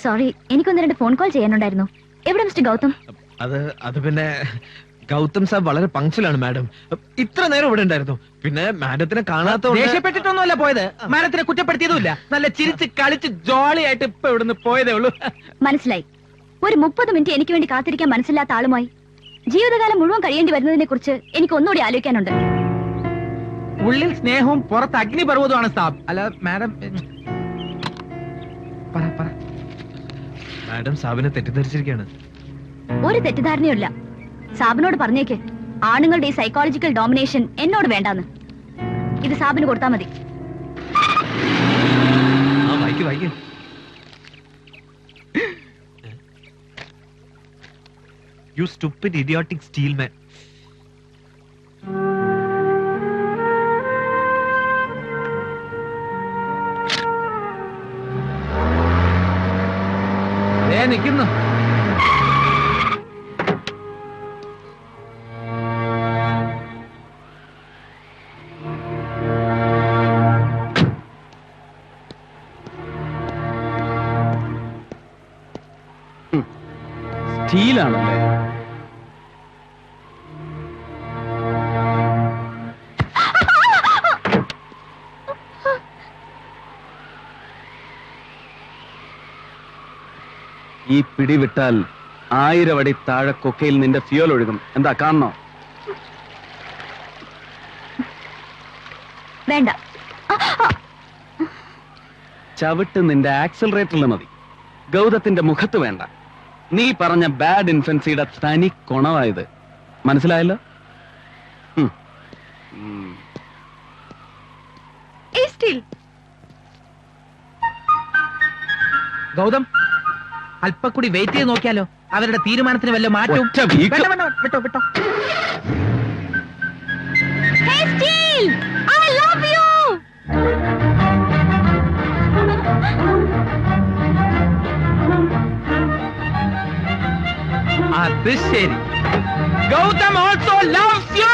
Sorry, എനിക്കൊന്ന് രണ്ട് phone call ചെയ്യാനുണ്ടായിരുന്നു. എവിടെ മിസ്റ്റർ ഗൗതം? അത് പിന്നെ ഗൗതം സാബ് വളരെ പങ്ക്ച്വലാണ് മാഡം. ഇത്ര നേരം ഇവിടെ ഉണ്ടായിരുന്നു. പിന്നെ മാഡത്തിനെ കാണാത്ത ദേഷ്യപ്പെട്ടിട്ടൊന്നുമല്ല പോയത്, മാഡത്തിനെ കുറ്റപ്പെടുത്തിയതുമില്ല. നല്ല ചിരിച്ച് കളിച്ച് ജോളിയായിട്ട് ഇപ്പൊ ഇവിടുന്ന് പോയതേ ഉള്ളൂ. മനസ്സിലായി. ഒരു 30 മിനിറ്റ് എനിക്ക് വേണ്ടി കാത്തിരിക്കാൻ മനസ്സിലാത്ത ആളുമായി ജീവിതകാലം മുഴുവൻ കഴിയേണ്ടി വരുന്നതിനെ കുറിച്ച് എനിക്ക് ഒന്നുകൂടി ആലോചിക്കാനുണ്ട്. ഉള്ളിൽ സ്നേഹവും പുറത്ത് അഗ്നിപർവ്വതമാണ് സാബ്. അല്ല മാഡം, മാഡം സാബിനെ തെറ്റിദ്ധരിച്ചിരിക്കുകയാണ്. ഒരു തെറ്റിദ്ധാരണയുമില്ല. സാബിനോട് പറഞ്ഞേക്ക്, ആണുങ്ങളുടെ ഈ സൈക്കോളജിക്കൽ ഡോമിനേഷൻ എന്നോട് വേണ്ടാന്ന്. ഇത് സാബിന് കൊടുത്താൽ മതി. വായിക്ക്. You stupid idiotic steel man. നിൽക്കുന്നു. സ്റ്റീലാണല്ലേ? ഈ പിടി വിട്ടാൽ 1000 അടി താഴെ കൊക്കയിൽ നിന്റെ ഫ്യൂൽ ഒഴുകും. എന്താ കാണണോ? വേണ്ട. ചവിട്ട് നിന്റെ ആക്സിലറേറ്ററിൽ മതി. ഗൗതത്തിന്റെ മുഖത്ത് വേണ്ട. നീ പറഞ്ഞ ബാഡ് ഇൻഫൻസിയുടെ തനി കൊണവായത് മനസ്സിലായല്ലോ? ഗൗതം, അല്പക്കൂടി വെയിറ്റ് ചെയ്ത് നോക്കിയാലോ? അവരുടെ തീരുമാനത്തിന് വല്ല മാറ്റവും. വിട്ടോ. Hey Steel, I love you. അത് ശരി. Gautham also loves U.